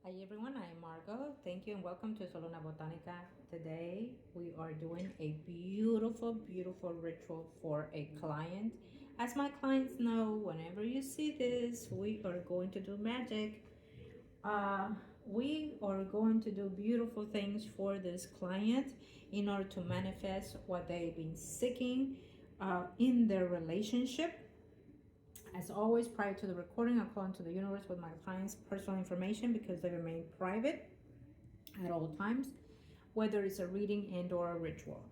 Hi everyone, I'm Margot. Thank you and welcome to Soluna Botanica. Today we are doing a beautiful ritual for a client. As my clients know, whenever you see this, we are going to do magic. Uh, we are going to do beautiful things for this client in order to manifest what they've been seeking in their relationship. As always, prior to the recording, I call into the universe with my clients' personal information because they remain private at all times, whether it's a reading and or a ritual.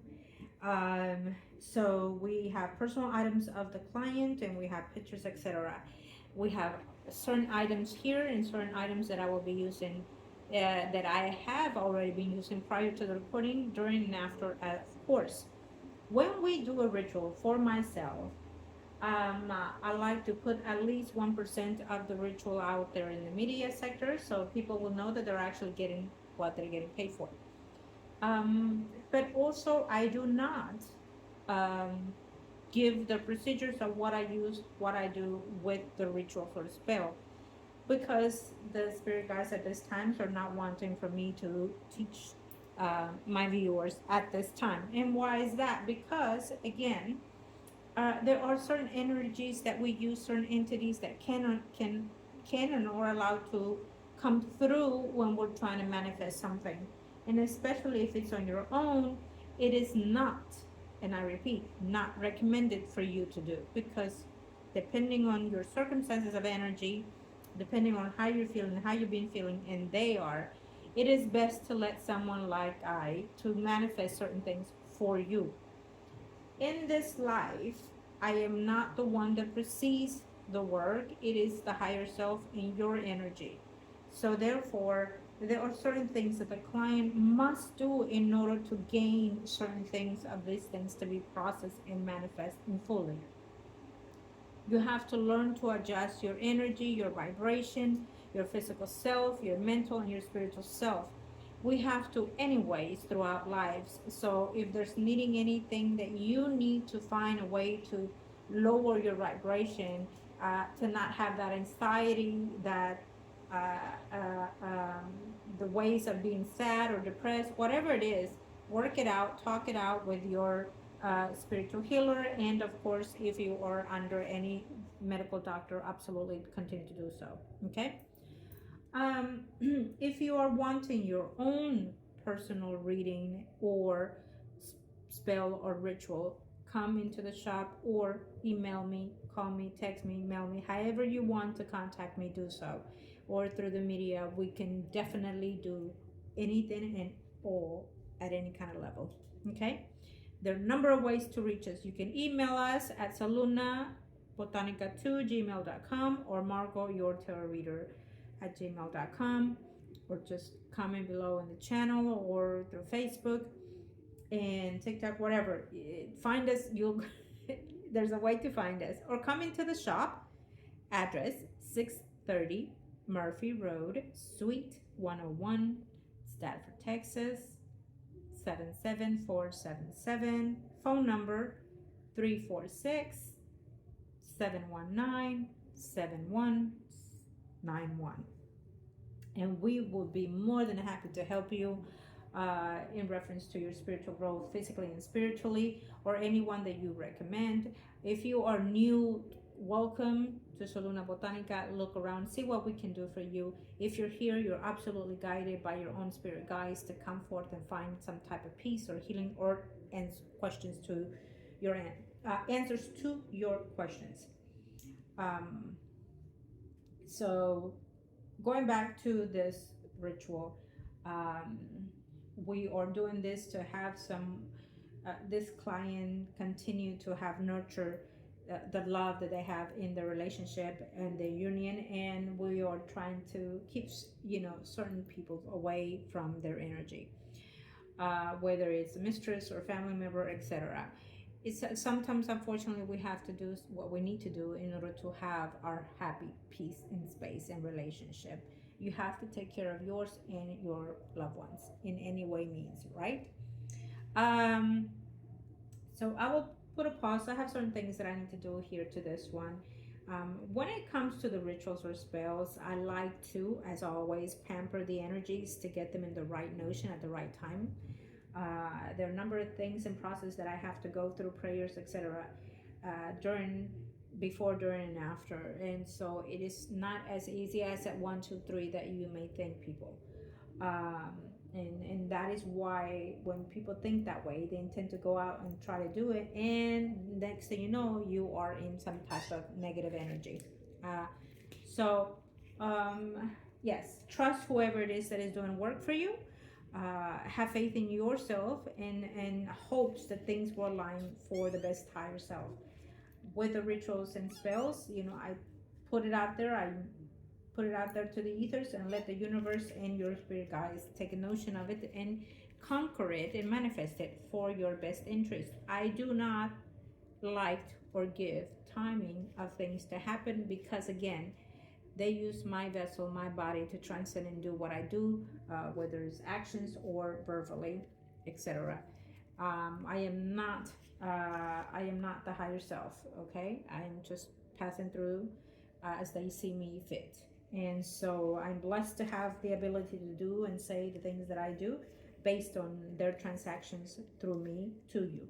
So we have personal items of the client and we have pictures, etc. We have certain items here and certain items that I will be using that I have already been using prior to the recording, during and after, of course. When we do a ritual for myself, I like to put at least 1% of the ritual out there in the media sector so people will know that they're actually getting what they're getting paid for. But also, I do not um, give the procedures of what I use, what I do with the ritual for the spell, because the spirit guides at this time are not wanting for me to teach my viewers at this time. And why is that? Because again, there are certain energies that we use, certain entities that can and are allowed to come through when we're trying to manifest something. And especially if it's on your own, it is not, and I repeat, not recommended for you to do, because depending on your circumstances of energy, depending on how you're feeling, how you've been feeling, and they are, it is best to let someone like I to manifest certain things for you. In this life, I am not the one that perceives the work, it is the higher self in your energy. So, therefore, there are certain things that the client must do in order to gain certain things of these things to be processed and manifest in fully. You have to learn to adjust your energy, your vibration, your physical self, your mental, and your spiritual self. We have to, anyways, throughout lives. So, if there's needing anything that you need to find a way to lower your vibration, to not have that anxiety, that uh, uh, um, the ways of being sad or depressed, whatever it is, work it out, talk it out with your spiritual healer, and of course, if you are under any medical doctor, absolutely continue to do so. Okay. If you are wanting your own personal reading or spell or ritual, come into the shop or email me, call me, text me, email me, however you want to contact me, do so. Or through the media, we can definitely do anything and all at any kind of level. Okay? There are a number of ways to reach us. You can email us at salunabotanica2gmail.com or Margot your tarot reader at gmail.com, or just comment below in the channel or through Facebook and TikTok, whatever. Find us. You'll there's a way to find us, or come into the shop. Address 630 Murphy Road, Suite 101, Stafford, Texas 77477. Phone number 346 719 7191. And we will be more than happy to help you in reference to your spiritual growth, physically and spiritually, or anyone that you recommend. If you are new, welcome to Soluna Botanica. Look around, see what we can do for you. If you're here, you're absolutely guided by your own spirit guides to come forth and find some type of peace or healing, or questions to your answers to your questions. Um, so going back to this ritual, um, we are doing this to have some this client continue to have nurture the love that they have in the relationship and the union, and we are trying to keep certain people away from their energy, whether it's a mistress or family member, etc. It's sometimes, unfortunately, we have to do what we need to do in order to have our happy peace in space and relationship. You have to take care of yours and your loved ones in any way means, right? Um so I will put a pause. I have certain things that I need to do here to this one. When it comes to the rituals or spells, I like to, as always, pamper the energies to get them in the right notion at the right time. There are a number of things and process that I have to go through, prayers, etc. During, before, during, and after, and so it is not as easy as at 1, 2, 3 that you may think, people. Um, and that is why when people think that way, they intend to go out and try to do it, and next thing you know, you are in some type of negative energy. Uh, so yes, trust whoever it is that is doing work for you. Have faith in yourself, and hopes that things will align for the best higher self. With the rituals and spells, I put it out there. I put it out there to the ethers and let the universe and your spirit guides take a notion of it and conquer it and manifest it for your best interest. I do not like or give timing of things to happen, because again, they use my vessel, my body, to transcend and do what I do, whether it's actions or verbally, etc. I am not the higher self. Okay, I am just passing through as they see me fit. And so I'm blessed to have the ability to do and say the things that I do based on their transactions through me to you.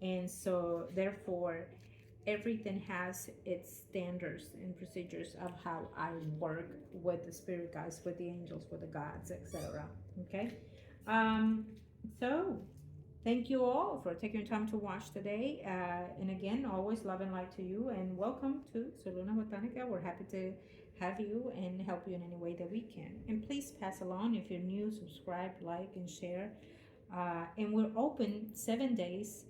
And so therefore, everything has its standards and procedures of how I work with the spirit guides, with the angels, with the gods, etc. Okay. Um, so thank you all for taking time to watch today. And again, always love and light to you, and welcome to Soluna Botanica. We're happy to have you and help you in any way that we can. And please pass along if you're new, subscribe, like, and share. And we're open 7 days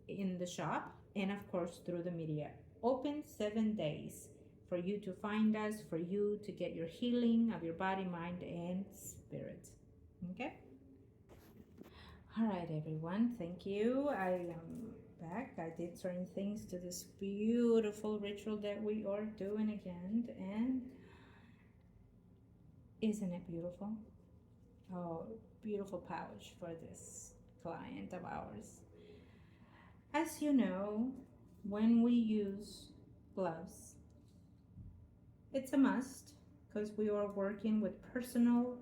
in the shop, and of course through the media. Open 7 days for you to find us, for you to get your healing of your body, mind, and spirit. Okay. All right, everyone. Thank you. I am back. I did certain things to this beautiful ritual that we are doing again, and isn't it beautiful? Oh, beautiful pouch for this client of ours. As you know, when we use gloves, it's a must, because we are working with personal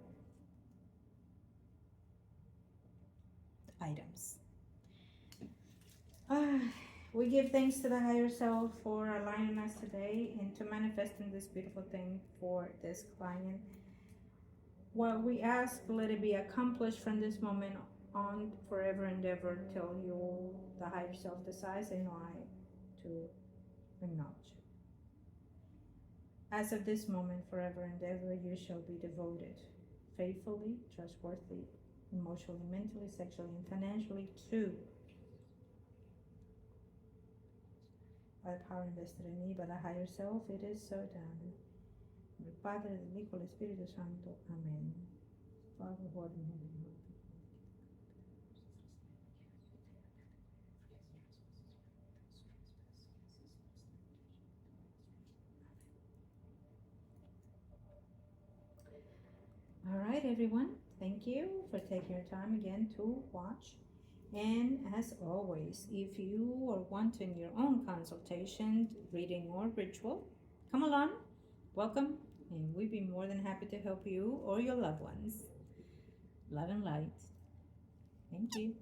items. We give thanks to the higher self for aligning us today and to manifesting this beautiful thing for this client. What we ask, let it be accomplished from this moment on, forever and ever, till you, the higher self, decides and I to acknowledge it. As of this moment, forever and ever, you shall be devoted, faithfully, trustworthy, emotionally, mentally, sexually, and financially to, by the power invested in me by the higher self. It is so done. El Padre, del Hijo, del Espíritu Santo. Amén. Father, who art in heaven. All right, everyone. Thank you for taking your time again to watch. And as always, if you are wanting your own consultation, reading, or ritual, come along. Welcome, and we'd be more than happy to help you or your loved ones. Love and light. Thank you.